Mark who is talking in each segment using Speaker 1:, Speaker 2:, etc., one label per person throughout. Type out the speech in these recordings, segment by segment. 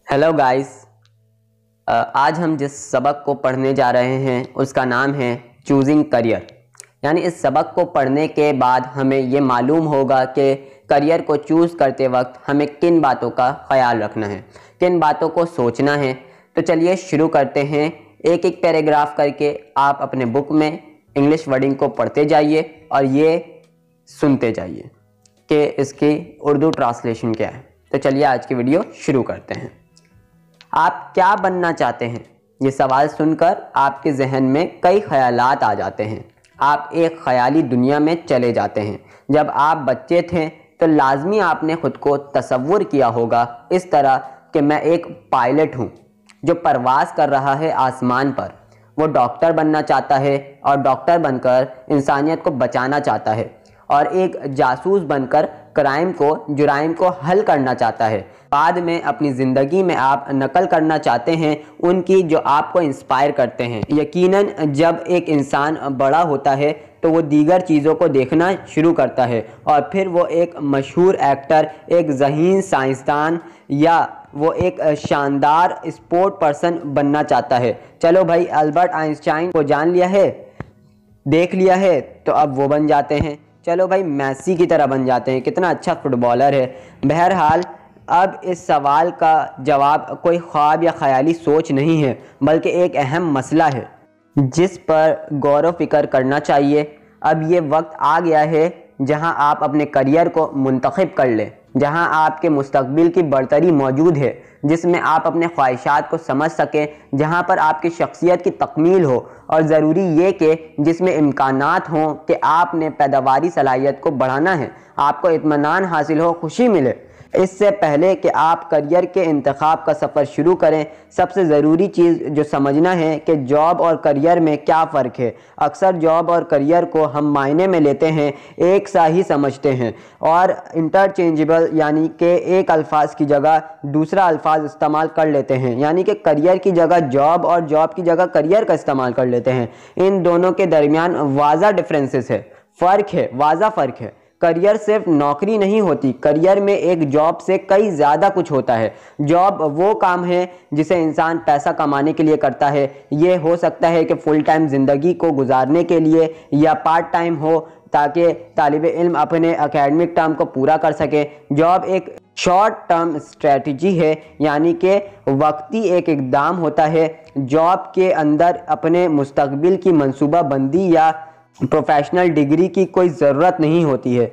Speaker 1: Hello guys. आज हम जिस सबक को पढ़ने जा रहे हैं उसका नाम है चूजिंग करियर। यानी इस सबक को पढ़ने के बाद हमें ये मालूम होगा कि करियर को चूज़ करते वक्त हमें किन बातों का ख्याल रखना है, किन बातों को सोचना है। तो चलिए शुरू करते हैं। एक एक पैराग्राफ करके आप अपने बुक में इंग्लिश वर्डिंग को पढ़ते जाइए और ये सुनते जाइए कि इसकी उर्दू ट्रांसलेशन क्या है। तो चलिए आज की वीडियो शुरू करते हैं। आप क्या बनना चाहते हैं? ये सवाल सुनकर आपके जहन में कई ख्यालात आ जाते हैं। आप एक ख्याली दुनिया में चले जाते हैं। जब आप बच्चे थे तो लाजमी आपने खुद को तसव्वुर किया होगा इस तरह कि मैं एक पायलट हूँ जो परवाज़ कर रहा है आसमान पर। वो डॉक्टर बनना चाहता है और डॉक्टर बनकर इंसानियत को बचाना चाहता है, और एक जासूस बनकर जुराइम को हल करना चाहता है। बाद में अपनी ज़िंदगी में आप नकल करना चाहते हैं उनकी जो आपको इंस्पायर करते हैं। यकीनन जब एक इंसान बड़ा होता है तो वो दीगर चीज़ों को देखना शुरू करता है और फिर वो एक मशहूर एक्टर, एक ज़हीन साइंसदान या वो एक शानदार स्पोर्ट पर्सन बनना चाहता है। चलो भाई, अल्बर्ट आइंस्टाइन को जान लिया है, देख लिया है, तो अब वो बन जाते हैं। चलो भाई, मैसी की तरह बन जाते हैं, कितना अच्छा फुटबॉलर है। बहरहाल अब इस सवाल का जवाब कोई ख्वाब या ख़याली सोच नहीं है, बल्कि एक अहम मसला है जिस पर गौर व फिक्र करना चाहिए। अब ये वक्त आ गया है जहां आप अपने करियर को मुंतखब कर लें, जहां आपके मुस्तकबिल की बरतरी मौजूद है, जिसमें आप अपने ख्वाहिशात को समझ सकें, जहां पर आपकी शख्सियत की तकमील हो, और ज़रूरी ये कि जिसमें इम्कानात हों कि आपने पैदावारी सलाहियत को बढ़ाना है, आपको इत्मीनान हासिल हो, खुशी मिले। इससे पहले कि आप करियर के इंतखाब का सफ़र शुरू करें, सबसे ज़रूरी चीज़ जो समझना है कि जॉब और करियर में क्या फ़र्क है। अक्सर जॉब और करियर को हम मायने में लेते हैं, एक सा ही समझते हैं और इंटरचेंजेबल यानी कि एक अल्फाज की जगह दूसरा अल्फाज इस्तेमाल कर लेते हैं। यानी कि करियर की जगह जॉब और जॉब की जगह करियर का इस्तेमाल कर लेते हैं। इन दोनों के दरमियान वाज़ा डिफरेंसेस है, फ़र्क है, वाज़ा फ़र्क है। करियर सिर्फ नौकरी नहीं होती, करियर में एक जॉब से कई ज़्यादा कुछ होता है। जॉब वो काम है जिसे इंसान पैसा कमाने के लिए करता है। ये हो सकता है कि फुल टाइम ज़िंदगी को गुजारने के लिए, या पार्ट टाइम हो ताकि तालिब इल्म अपने एकेडमिक टर्म को पूरा कर सके। जॉब एक शॉर्ट टर्म स्ट्रेटजी है, यानी कि वक्ती एक इक़दाम होता है। जॉब के अंदर अपने मुस्तकबिल की मनसूबा बंदी या प्रोफेशनल डिग्री की कोई ज़रूरत नहीं होती है।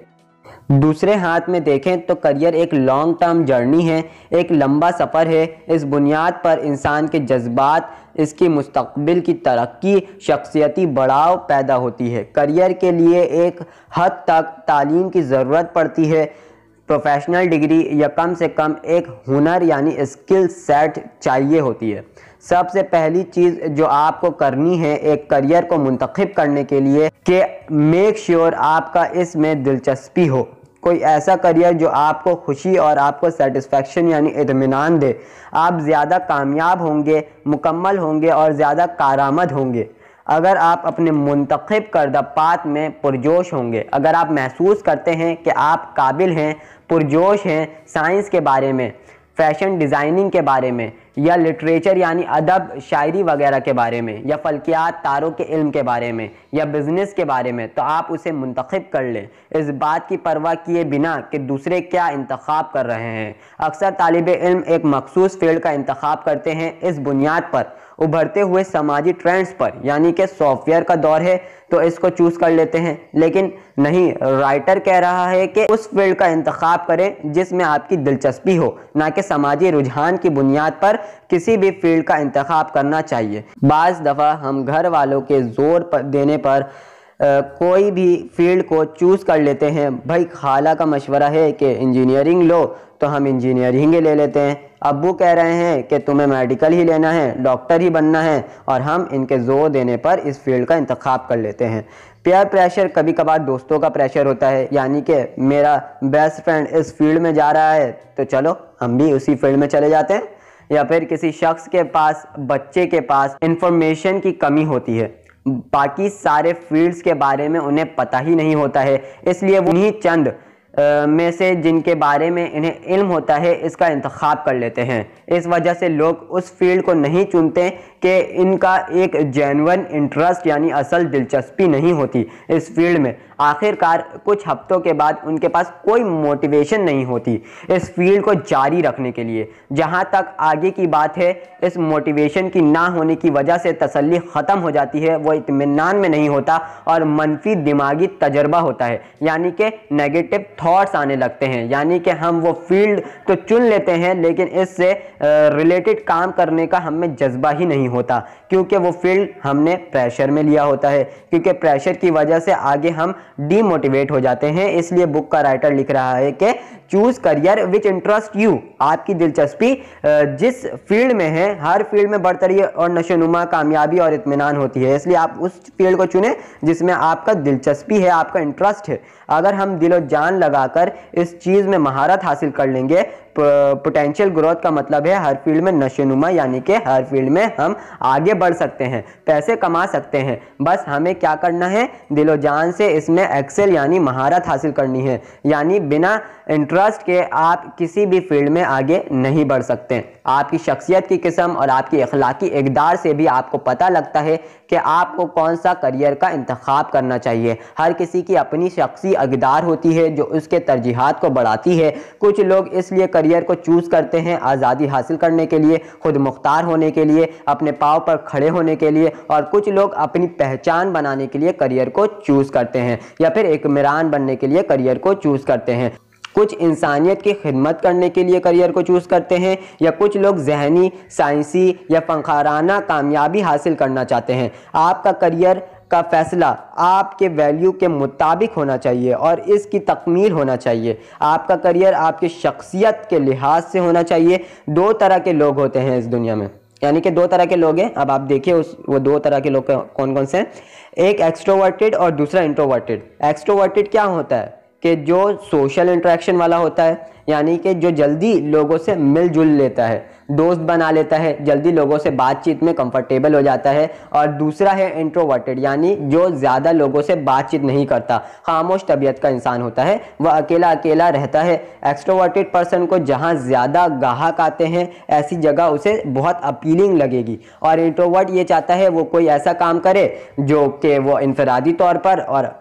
Speaker 1: दूसरे हाथ में देखें तो करियर एक लॉन्ग टर्म जर्नी है, एक लंबा सफ़र है। इस बुनियाद पर इंसान के जज्बात, इसकी मुस्तकबिल की तरक्की, शख्सियती बढ़ाव पैदा होती है। करियर के लिए एक हद तक तालीम की ज़रूरत पड़ती है, प्रोफेशनल डिग्री या कम से कम एक हुनर यानी स्किल सेट चाहिए होती है। सबसे पहली चीज़ जो आपको करनी है एक करियर को मुंतखब करने के लिए कि मेक श्योर आपका इसमें दिलचस्पी हो। कोई ऐसा करियर जो आपको खुशी और आपको सेटिस्फेक्शन यानी इत्मीनान दे। आप ज़्यादा कामयाब होंगे, मुकम्मल होंगे और ज़्यादा कारआमद होंगे अगर आप अपने मुंतखब करदा पाथ में पुरजोश होंगे। अगर आप महसूस करते हैं कि आप काबिल हैं, पुरजोश हैं साइंस के बारे में, फैशन डिज़ाइनिंग के बारे में, या लिटरेचर यानी अदब शायरी वगैरह के बारे में, या फल्कियात तारों के इल्म के बारे में, या बिज़नेस के बारे में, तो आप उसे मुंतखब कर लें, इस बात की परवाह किए बिना कि दूसरे क्या इंतखाब कर रहे हैं। अक्सर तालिब इल्म एक मखसूस फील्ड का इंतखाब करते हैं इस बुनियाद पर, उभरते हुए समाजी ट्रेंड्स पर, यानी कि सॉफ्टवेयर का दौर है तो इसको चूज़ कर लेते हैं। लेकिन नहीं, राइटर कह रहा है कि उस फील्ड का इंतखाब करें जिसमें आपकी दिलचस्पी हो, ना कि समाजी रुझान की बुनियाद पर किसी भी फील्ड का इंतखाब करना चाहिए। बाज़ दफ़ा हम घर वालों के ज़ोर पर देने पर कोई भी फील्ड को चूज़ कर लेते हैं। भाई, खाला का मशवरा है कि इंजीनियरिंग लो तो हम इंजीनियरिंग ले लेते हैं। अब्बू कह रहे हैं कि तुम्हें मेडिकल ही लेना है, डॉक्टर ही बनना है, और हम इनके ज़ोर देने पर इस फील्ड का इंतखाब कर लेते हैं। पेयर प्रेशर, कभी कभार दोस्तों का प्रेशर होता है, यानी कि मेरा बेस्ट फ्रेंड इस फील्ड में जा रहा है तो चलो हम भी उसी फील्ड में चले जाते हैं। या फिर किसी शख्स के पास, बच्चे के पास इंफॉर्मेशन की कमी होती है, बाकी सारे फील्ड्स के बारे में उन्हें पता ही नहीं होता है, इसलिए उन्हीं चंद में से जिनके बारे में इन्हें इल्म होता है इसका इंतखाब कर लेते हैं। इस वजह से लोग उस फील्ड को नहीं चुनते कि इनका एक जेन्युइन इंटरेस्ट यानी असल दिलचस्पी नहीं होती इस फील्ड में। आखिरकार कुछ हफ्तों के बाद उनके पास कोई मोटिवेशन नहीं होती इस फील्ड को जारी रखने के लिए। जहां तक आगे की बात है, इस मोटिवेशन की ना होने की वजह से तसल्ली ख़त्म हो जाती है, वो इत्मीनान में नहीं होता और मनफी दिमागी तजर्बा होता है, यानी कि नेगेटिव थॉट्स आने लगते हैं। यानी कि हम वो फील्ड तो चुन लेते हैं लेकिन इससे रिलेटेड काम करने का हमें जज्बा ही नहीं होता, क्योंकि वो फील्ड हमने प्रेशर में लिया होता है। क्योंकि प्रेशर की वजह से आगे हम डीमोटिवेट हो जाते हैं। इसलिए बुक का राइटर लिख रहा है कि choose career which interest you. आपकी दिलचस्पी जिस फील्ड में है, हर फील्ड में बढ़तरी और नशोनुमा, कामयाबी और इत्मीनान होती है। इसलिए आप उस फील्ड को चुनें जिसमें आपका दिलचस्पी है, आपका इंटरेस्ट है। अगर हम दिलो जान लगाकर इस चीज़ में महारत हासिल कर लेंगे, पोटेंशियल ग्रोथ का मतलब है हर फील्ड में नशोनुमा, यानी कि हर फील्ड में हम आगे बढ़ सकते हैं, पैसे कमा सकते हैं। बस हमें क्या करना है, दिलो जान से इसमें एक्सेल यानी महारत हासिल करनी है। यानी बिना इंटरेस्ट के आप किसी भी फील्ड में आगे नहीं बढ़ सकते। आपकी शख्सियत की किस्म और आपकी अखलाकी इक़दार से भी आपको पता लगता है कि आपको कौन सा करियर का इंतखाब करना चाहिए। हर किसी की अपनी शख्सी इक़दार होती है जो उसके तरजीहात को बढ़ाती है। कुछ लोग इसलिए करियर को चूज़ करते हैं आज़ादी हासिल करने के लिए, खुद मुख्तार होने के लिए, अपने पाँव पर खड़े होने के लिए, और कुछ लोग अपनी पहचान बनाने के लिए करियर को चूज़ करते हैं या फिर एक इमरान बनने के लिए करियर को चूज़ करते हैं। कुछ इंसानियत की खिदमत करने के लिए करियर को चूज़ करते हैं, या कुछ लोग जहनी, साइंसी या फनकाराना कामयाबी हासिल करना चाहते हैं। आपका करियर का फैसला आपके वैल्यू के मुताबिक होना चाहिए और इसकी तकमील होना चाहिए। आपका करियर आपकी शख्सियत के लिहाज से होना चाहिए। दो तरह के लोग होते हैं इस दुनिया में, यानी कि दो तरह के लोग हैं। अब आप देखिए वो दो तरह के लोग कौन कौन से हैं। एक एक्सट्रोवर्टेड और दूसरा इंट्रोवर्टेड। एक्सट्रोवर्टेड क्या होता है कि जो सोशल इंटरेक्शन वाला होता है, यानी कि जो जल्दी लोगों से मिलजुल लेता है, दोस्त बना लेता है, जल्दी लोगों से बातचीत में कंफर्टेबल हो जाता है। और दूसरा है इंट्रोवर्टेड, यानी जो ज़्यादा लोगों से बातचीत नहीं करता, खामोश तबीयत का इंसान होता है, वह अकेला अकेला रहता है। एक्सट्रोवर्टेड पर्सन को जहाँ ज़्यादा ग्राहक आते हैं ऐसी जगह उसे बहुत अपीलिंग लगेगी। और इंट्रोवर्ट ये चाहता है वो कोई ऐसा काम करे जो कि वो इनफरादी तौर पर और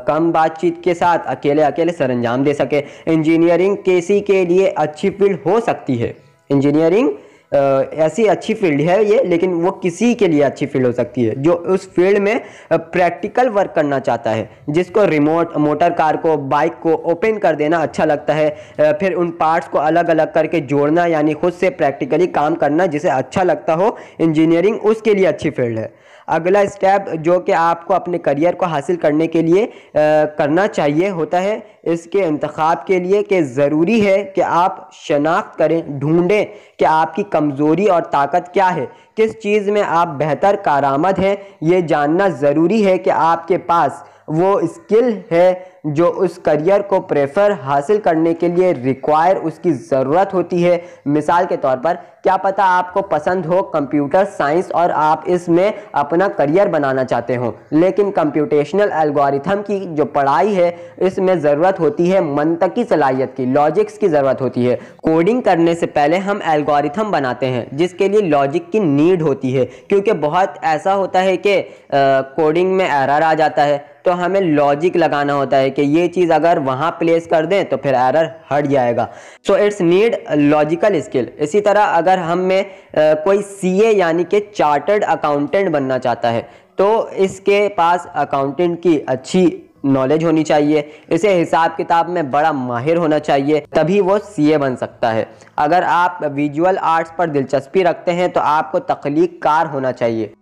Speaker 1: कम बातचीत के साथ अकेले अकेले सरंजाम दे सके। इंजीनियरिंग किसी के लिए अच्छी फील्ड हो सकती है, इंजीनियरिंग ऐसी अच्छी फील्ड है ये, लेकिन वो किसी के लिए अच्छी फील्ड हो सकती है जो उस फील्ड में प्रैक्टिकल वर्क करना चाहता है, जिसको रिमोट मोटर कार को, बाइक को ओपन कर देना अच्छा लगता है, फिर उन पार्ट्स को अलग अलग करके जोड़ना, यानी खुद से प्रैक्टिकली काम करना जिसे अच्छा लगता हो। इंजीनियरिंग उसके लिए अच्छी फील्ड है। अगला स्टेप जो कि आपको अपने करियर को हासिल करने के लिए करना चाहिए होता है इसके इंतखाब के लिए कि ज़रूरी है कि आप शनाख्त करें, ढूंढें कि आपकी कमज़ोरी और ताकत क्या है, किस चीज़ में आप बेहतर कारआमद हैं। ये जानना ज़रूरी है कि आपके पास वो स्किल है जो उस करियर को प्रेफर हासिल करने के लिए रिक्वायर उसकी ज़रूरत होती है। मिसाल के तौर पर क्या पता आपको पसंद हो कंप्यूटर साइंस और आप इसमें अपना करियर बनाना चाहते हो, लेकिन कंप्यूटेशनल एल्गोरिथम की जो पढ़ाई है इसमें ज़रूरत होती है मंतकी सलाहियत की, लॉजिक्स की ज़रूरत होती है। कोडिंग करने से पहले हम एल्गोरिथम बनाते हैं जिसके लिए लॉजिक की नीड होती है, क्योंकि बहुत ऐसा होता है कि कोडिंग में एरर आ जाता है तो हमें लॉजिक लगाना होता है कि ये चीज़ अगर वहाँ प्लेस कर दें तो फिर एरर हट जाएगा। So it's need logical skill. इसी तरह अगर हम में कोई सीए यानी कि चार्टर्ड अकाउंटेंट बनना चाहता है तो इसके पास अकाउंटेंट की अच्छी नॉलेज होनी चाहिए, इसे हिसाब किताब में बड़ा माहिर होना चाहिए, तभी वो सीए बन सकता है। अगर आप विजुअल आर्ट्स पर दिलचस्पी रखते हैं तो आपको तख्लीक कार होना चाहिए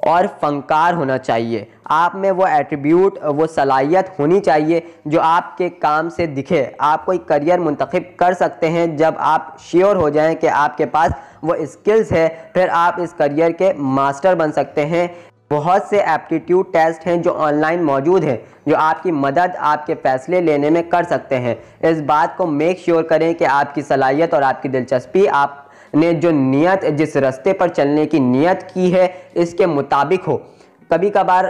Speaker 1: और फनकार होना चाहिए। आप में वो एट्रीब्यूट, वो सलाहियत होनी चाहिए जो आपके काम से दिखे। आप कोई करियर मुंतखब कर सकते हैं जब आप श्योर हो जाएं कि आपके पास वो स्किल्स है, फिर आप इस करियर के मास्टर बन सकते हैं। बहुत से एप्टीट्यूड टेस्ट हैं जो ऑनलाइन मौजूद हैं जो आपकी मदद आपके फ़ैसले लेने में कर सकते हैं। इस बात को मेक श्योर करें कि आपकी सलाहियत और आपकी दिलचस्पी आपने जो नियत, जिस रास्ते पर चलने की नियत की है इसके मुताबिक हो। कभी कभार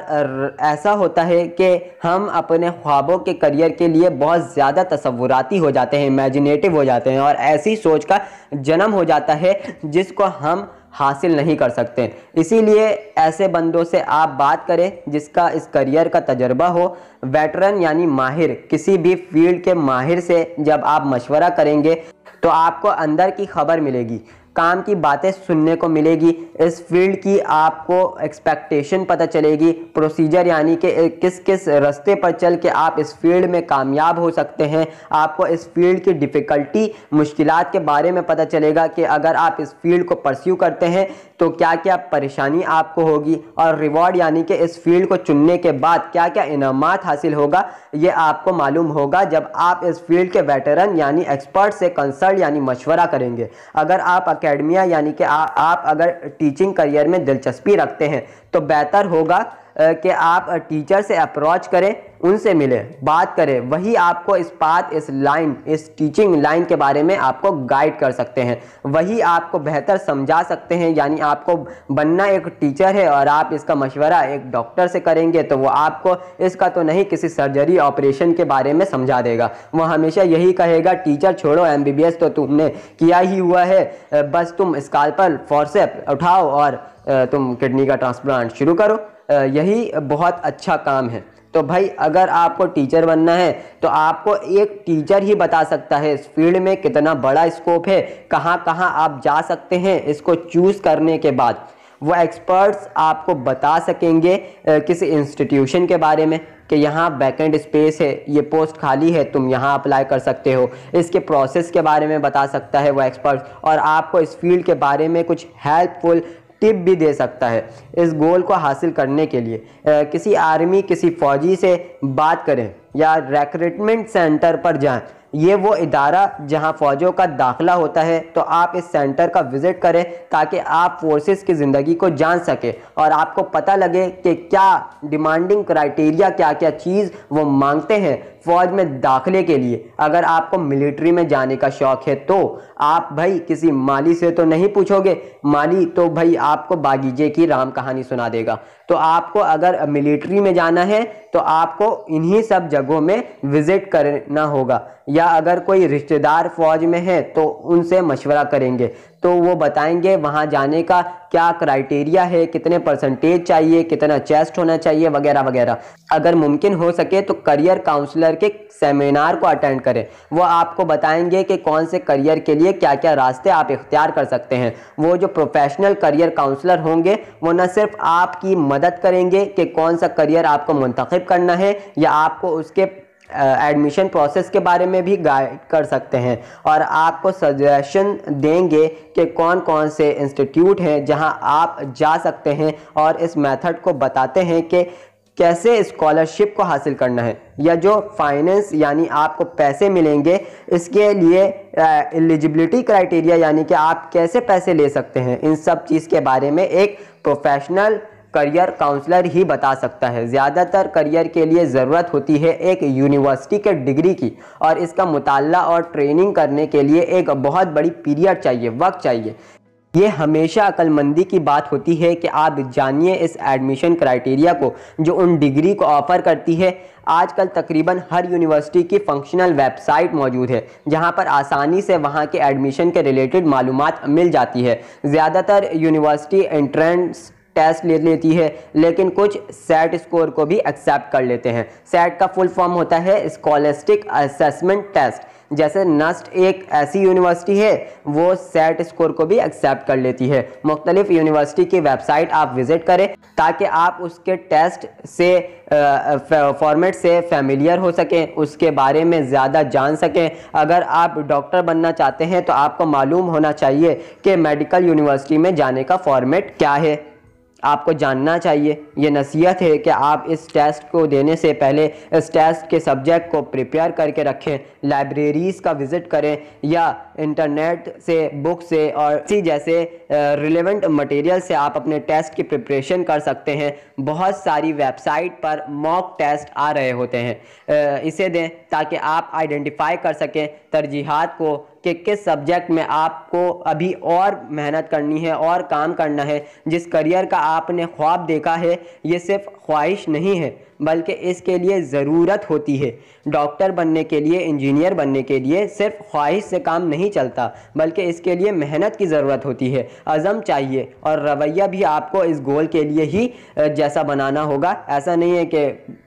Speaker 1: ऐसा होता है कि हम अपने ख्वाबों के करियर के लिए बहुत ज़्यादा तसव्वुराती हो जाते हैं, इमेजिनेटिव हो जाते हैं और ऐसी सोच का जन्म हो जाता है जिसको हम हासिल नहीं कर सकते। इसीलिए ऐसे बंदों से आप बात करें जिसका इस करियर का तजर्बा हो। वेटरन यानी माहिर, किसी भी फील्ड के माहिर से जब आप मशवरा करेंगे तो आपको अंदर की खबर मिलेगी, काम की बातें सुनने को मिलेगी, इस फील्ड की आपको एक्सपेक्टेशन पता चलेगी, प्रोसीजर यानी कि किस किस रास्ते पर चल के आप इस फील्ड में कामयाब हो सकते हैं। आपको इस फील्ड की डिफ़िकल्टी, मुश्किलात के बारे में पता चलेगा कि अगर आप इस फील्ड को परस्यू करते हैं तो क्या क्या परेशानी आपको होगी, और रिवॉर्ड यानी कि इस फील्ड को चुनने के बाद क्या क्या इनामात हासिल होगा, ये आपको मालूम होगा जब आप इस फील्ड के वेटरन यानी एक्सपर्ट से कंसल्ट यानी मशवरा करेंगे। अगर आप एकेडमिया यानी कि आप अगर टीचिंग करियर में दिलचस्पी रखते हैं तो बेहतर होगा कि आप टीचर से अप्रोच करें, उनसे मिलें, बात करें, वही आपको इस पाथ, इस लाइन, इस टीचिंग लाइन के बारे में आपको गाइड कर सकते हैं, वही आपको बेहतर समझा सकते हैं। यानी आपको बनना एक टीचर है और आप इसका मशवरा एक डॉक्टर से करेंगे तो वो आपको इसका तो नहीं, किसी सर्जरी ऑपरेशन के बारे में समझा देगा। वो हमेशा यही कहेगा, टीचर छोड़ो, MBBS तो तुमने किया ही हुआ है, बस तुम स्काल्पल फॉरसेप्स उठाओ और तुम किडनी का ट्रांसप्लांट शुरू करो, यही बहुत अच्छा काम है। तो भाई अगर आपको टीचर बनना है तो आपको एक टीचर ही बता सकता है इस फील्ड में कितना बड़ा स्कोप है, कहाँ कहाँ आप जा सकते हैं। इसको चूज़ करने के बाद वो एक्सपर्ट्स आपको बता सकेंगे किसी इंस्टीट्यूशन के बारे में कि यहाँ वैकेंट स्पेस है, ये पोस्ट खाली है, तुम यहाँ अप्लाई कर सकते हो, इसके प्रोसेस के बारे में बता सकता है वो एक्सपर्ट, और आपको इस फील्ड के बारे में कुछ हेल्पफुल टिप भी दे सकता है। इस गोल को हासिल करने के लिए किसी आर्मी, किसी फौजी से बात करें या रिक्रूटमेंट सेंटर पर जाएं। ये वो इदारा जहां फ़ौजों का दाखिला होता है, तो आप इस सेंटर का विज़िट करें ताकि आप फोर्सेस की ज़िंदगी को जान सकें और आपको पता लगे कि क्या डिमांडिंग क्राइटेरिया, क्या क्या चीज़ वो मांगते हैं फ़ौज में दाखिले के लिए। अगर आपको मिलिट्री में जाने का शौक़ है तो आप भाई किसी माली से तो नहीं पूछोगे, माली तो भाई आपको बागीजे की राम कहानी सुना देगा। तो आपको अगर मिलिट्री में जाना है तो आपको इन्हीं सब जगहों में विज़िट करना होगा, या अगर कोई रिश्तेदार फौज में है तो उनसे मशवरा करेंगे तो वो बताएंगे वहाँ जाने का क्या क्राइटेरिया है, कितने परसेंटेज चाहिए, कितना चेस्ट होना चाहिए, वगैरह वगैरह। अगर मुमकिन हो सके तो करियर काउंसलर के सेमिनार को अटेंड करें, वो आपको बताएंगे कि कौन से करियर के लिए क्या क्या रास्ते आप इख्तियार कर सकते हैं। वो जो प्रोफेशनल करियर काउंसलर होंगे वो न सिर्फ आपकी मदद करेंगे कि कौन सा करियर आपको मुंतखब करना है, या आपको उसके एडमिशन प्रोसेस के बारे में भी गाइड कर सकते हैं, और आपको सजेशन देंगे कि कौन कौन से इंस्टीट्यूट हैं जहां आप जा सकते हैं, और इस मेथड को बताते हैं कि कैसे स्कॉलरशिप को हासिल करना है, या जो फाइनेंस यानी आपको पैसे मिलेंगे इसके लिए एलिजिबिलिटी क्राइटेरिया यानी कि आप कैसे पैसे ले सकते हैं। इन सब चीज़ के बारे में एक प्रोफेशनल करियर काउंसलर ही बता सकता है। ज़्यादातर करियर के लिए ज़रूरत होती है एक यूनिवर्सिटी के डिग्री की, और इसका मुताला और ट्रेनिंग करने के लिए एक बहुत बड़ी पीरियड चाहिए, वक्त चाहिए। ये हमेशा अक्लमंदी की बात होती है कि आप जानिए इस एडमिशन क्राइटेरिया को जो उन डिग्री को ऑफ़र करती है। आजकल तकरीबन हर यूनिवर्सिटी की फंक्शनल वेबसाइट मौजूद है जहां पर आसानी से वहां के एडमिशन के रिलेटेड मालूमात मिल जाती है। ज़्यादातर यूनिवर्सिटी एंट्रेंस टेस्ट ले लेती है, लेकिन कुछ सेट स्कोर को भी एक्सेप्ट कर लेते हैं। सेट का फुल फॉर्म होता है स्कॉलस्टिक असेसमेंट टेस्ट। जैसे नस्ट एक ऐसी यूनिवर्सिटी है वो सेट स्कोर को भी एक्सेप्ट कर लेती है। मुख्तलिफ यूनिवर्सिटी की वेबसाइट आप विज़िट करें ताकि आप उसके टेस्ट से फॉर्मेट से फेमिलियर हो सकें, उसके बारे में ज़्यादा जान सकें। अगर आप डॉक्टर बनना चाहते हैं तो आपको मालूम होना चाहिए कि मेडिकल यूनिवर्सिटी में जाने का फॉर्मेट क्या है, आपको जानना चाहिए। ये नसीहत है कि आप इस टेस्ट को देने से पहले इस टेस्ट के सब्जेक्ट को प्रिपेयर करके रखें, लाइब्रेरीज़ का विज़िट करें या इंटरनेट से, बुक से और इसी जैसे रिलेवेंट मटेरियल से आप अपने टेस्ट की प्रिपरेशन कर सकते हैं। बहुत सारी वेबसाइट पर मॉक टेस्ट आ रहे होते हैं, इसे दें ताकि आप आइडेंटिफाई कर सकें तरजीहात को कि किस सब्जेक्ट में आपको अभी और मेहनत करनी है और काम करना है। जिस करियर का आपने ख्वाब देखा है, ये सिर्फ ख्वाहिश नहीं है बल्कि इसके लिए ज़रूरत होती है। डॉक्टर बनने के लिए, इंजीनियर बनने के लिए सिर्फ ख्वाहिश से काम नहीं चलता बल्कि इसके लिए मेहनत की ज़रूरत होती है, अज़म चाहिए और रवैया भी आपको इस गोल के लिए ही जैसा बनाना होगा। ऐसा नहीं है कि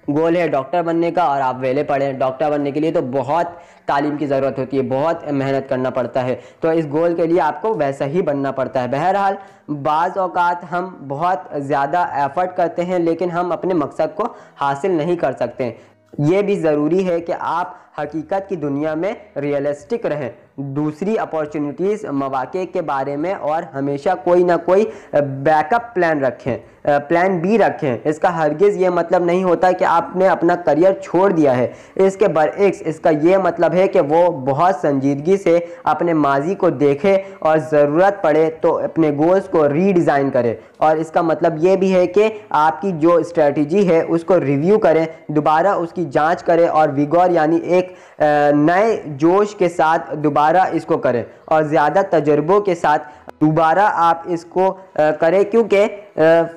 Speaker 1: गोल है डॉक्टर बनने का और आप वेले पड़े हैं। डॉक्टर बनने के लिए तो बहुत तालीम की ज़रूरत होती है, बहुत मेहनत करना पड़ता है, तो इस गोल के लिए आपको वैसा ही बनना पड़ता है। बहरहाल बाज़ औक़ात हम बहुत ज़्यादा एफ़र्ट करते हैं लेकिन हम अपने मकसद को हासिल नहीं कर सकते। ये भी ज़रूरी है कि आप हकीकत की दुनिया में रियलिस्टिक रहें, दूसरी अपॉर्चुनिटीज़, मौक़े के बारे में और हमेशा कोई ना कोई बैकअप प्लान रखें, प्लान बी रखें। इसका हरगिज़ ये मतलब नहीं होता कि आपने अपना करियर छोड़ दिया है। इसके बरअक्स इसका ये मतलब है कि वो बहुत संजीदगी से अपने माजी को देखे और ज़रूरत पड़े तो अपने गोल्स को रीडिज़ाइन करे। और इसका मतलब ये भी है कि आपकी जो स्ट्रेटजी है उसको रिव्यू करें, दोबारा उसकी जांच करें और विगोर यानी एक नए जोश के साथ दोबारा इसको करें और ज़्यादा तजुर्बों के साथ दोबारा आप इसको करें, क्योंकि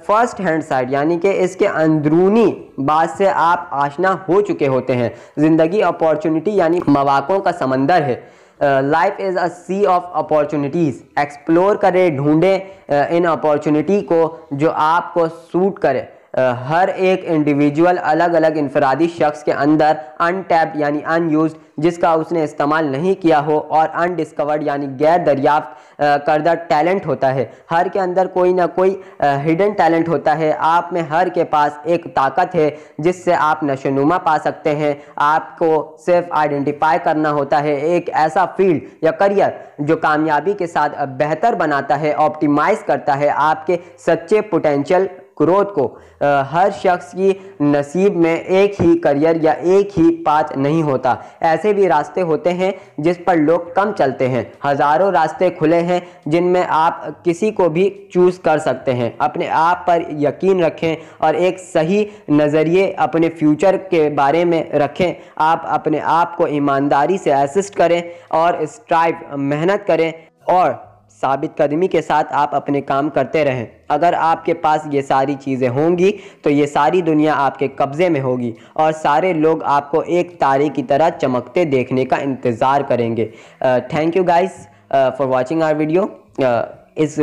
Speaker 1: फर्स्ट हैंड साइड यानी कि इसके अंदरूनी बात से आप आशना हो चुके होते हैं। ज़िंदगी अपॉर्चुनिटी यानी मौक़ों का समंदर है। Life is a sea of opportunities. Explore करें, ढूंढें इन अपॉर्चुनिटी को जो आपको सूट करे। हर एक इंडिविजुअल अलग अलग इनफरादी शख्स के अंदर अनटैप्ड यानी अनयूज्ड, जिसका उसने इस्तेमाल नहीं किया हो, और अनडिस्कवर्ड यानी गैर दरियाफ्त करदा टैलेंट होता है। हर के अंदर कोई ना कोई हिडन टैलेंट होता है। आप में हर के पास एक ताकत है जिससे आप नशोनुमा पा सकते हैं। आपको सिर्फ आइडेंटिफाई करना होता है एक ऐसा फील्ड या करियर जो कामयाबी के साथ बेहतर बनाता है, ऑप्टिमाइज करता है आपके सच्चे पोटेंशियल ग्रोथ को। हर शख्स की नसीब में एक ही करियर या एक ही पाथ नहीं होता। ऐसे भी रास्ते होते हैं जिस पर लोग कम चलते हैं। हज़ारों रास्ते खुले हैं जिनमें आप किसी को भी चूज़ कर सकते हैं। अपने आप पर यकीन रखें और एक सही नज़रिए अपने फ्यूचर के बारे में रखें। आप अपने आप को ईमानदारी से असिस्ट करें और स्ट्राइव मेहनत करें और साबित कदमी के साथ आप अपने काम करते रहें। अगर आपके पास ये सारी चीज़ें होंगी तो ये सारी दुनिया आपके कब्ज़े में होगी और सारे लोग आपको एक तारे की तरह चमकते देखने का इंतज़ार करेंगे। Thank you guys for watching our video. इस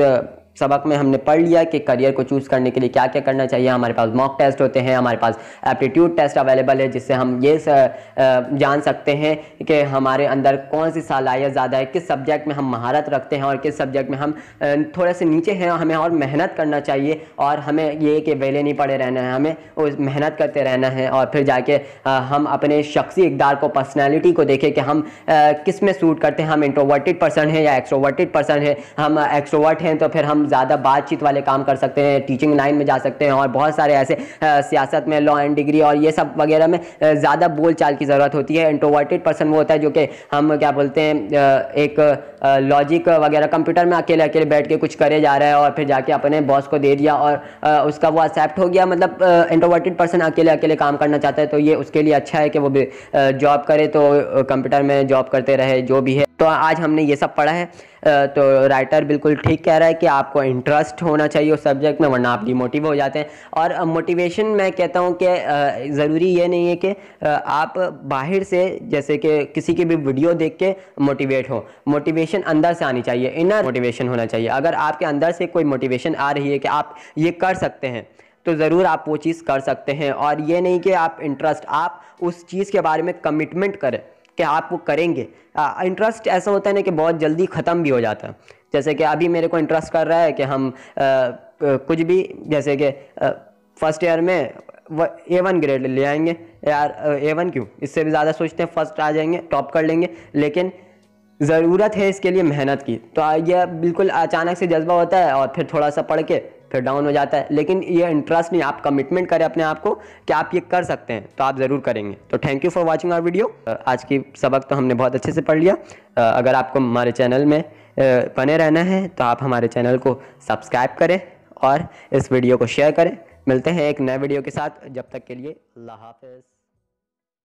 Speaker 1: सबक में हमने पढ़ लिया कि करियर को चूज़ करने के लिए क्या क्या करना चाहिए। हमारे पास मॉक टेस्ट होते हैं, हमारे पास एप्टीट्यूड टेस्ट अवेलेबल है जिससे हम ये जान सकते हैं कि हमारे अंदर कौन सी सलाहियत ज़्यादा है, किस सब्जेक्ट में हम महारत रखते हैं और किस सब्जेक्ट में हम थोड़े से नीचे हैं। हमें और मेहनत करना चाहिए और हमें ये कि वेले नहीं पड़े रहना है, हमें उस मेहनत करते रहना है और फिर जाके हम अपने शख्सी इक़दार को, पर्सनैलिटी को देखें कि हम किस में सूट करते हैं। हम इंट्रोवर्टेड पर्सन हैं या एक्सट्रोवर्टेड पर्सन है। हम एक्सट्रोवर्ट हैं तो फिर हम ज़्यादा बातचीत वाले काम कर सकते हैं, टीचिंग लाइन में जा सकते हैं और बहुत सारे ऐसे सियासत में, लॉ एंड डिग्री और ये सब वगैरह में ज़्यादा बोल चाल की ज़रूरत होती है। इंट्रोवर्टेड पर्सन वो होता है जो कि हम क्या बोलते हैं, एक लॉजिक वगैरह कंप्यूटर में अकेले अकेले बैठ के कुछ करे जा रहा है और फिर जाके अपने बॉस को दे दिया और उसका वो एक्सेप्ट हो गया। मतलब इंट्रोवर्टेड पर्सन अकेले अकेले काम करना चाहता है तो ये उसके लिए अच्छा है कि वो भी जॉब करे, तो कंप्यूटर में जॉब करते रहे जो भी है। तो आज हमने ये सब पढ़ा है। तो राइटर बिल्कुल ठीक कह रहा है कि आपको इंटरेस्ट होना चाहिए उस सब्जेक्ट में, वरना आप डिमोटिव हो जाते हैं। और मोटिवेशन मैं कहता हूँ कि ज़रूरी ये नहीं है कि आप बाहर से जैसे कि किसी की भी वीडियो देख के मोटिवेट हो। मोटिवेशन अंदर से आनी चाहिए, इनर मोटिवेशन होना चाहिए। अगर आपके अंदर से कोई मोटिवेशन आ रही है कि आप ये कर सकते हैं तो ज़रूर आप वो चीज़ कर सकते हैं। और ये नहीं कि आप इंटरेस्ट, आप उस चीज़ के बारे में कमिटमेंट करें कि आप वो करेंगे। इंटरेस्ट ऐसा होता है ना कि बहुत जल्दी ख़त्म भी हो जाता है। जैसे कि अभी मेरे को इंटरेस्ट कर रहा है कि हम कुछ भी, जैसे कि फर्स्ट ईयर में A1 ग्रेड ले आएंगे। यार A1 क्यों, इससे भी ज़्यादा सोचते हैं फर्स्ट आ जाएंगे, टॉप कर लेंगे, लेकिन ज़रूरत है इसके लिए मेहनत की। तो यह बिल्कुल अचानक से जज्बा होता है और फिर थोड़ा सा पढ़ के फिर डाउन हो जाता है। लेकिन ये इंटरेस्ट नहीं, आप कमिटमेंट करें अपने आप को कि आप ये कर सकते हैं तो आप ज़रूर करेंगे। तो thank you for watching our video. आज की सबक तो हमने बहुत अच्छे से पढ़ लिया। अगर आपको हमारे चैनल में बने रहना है तो आप हमारे चैनल को सब्सक्राइब करें और इस वीडियो को शेयर करें। मिलते हैं एक नए वीडियो के साथ, जब तक के लिए अल्लाह हाफ़िज़।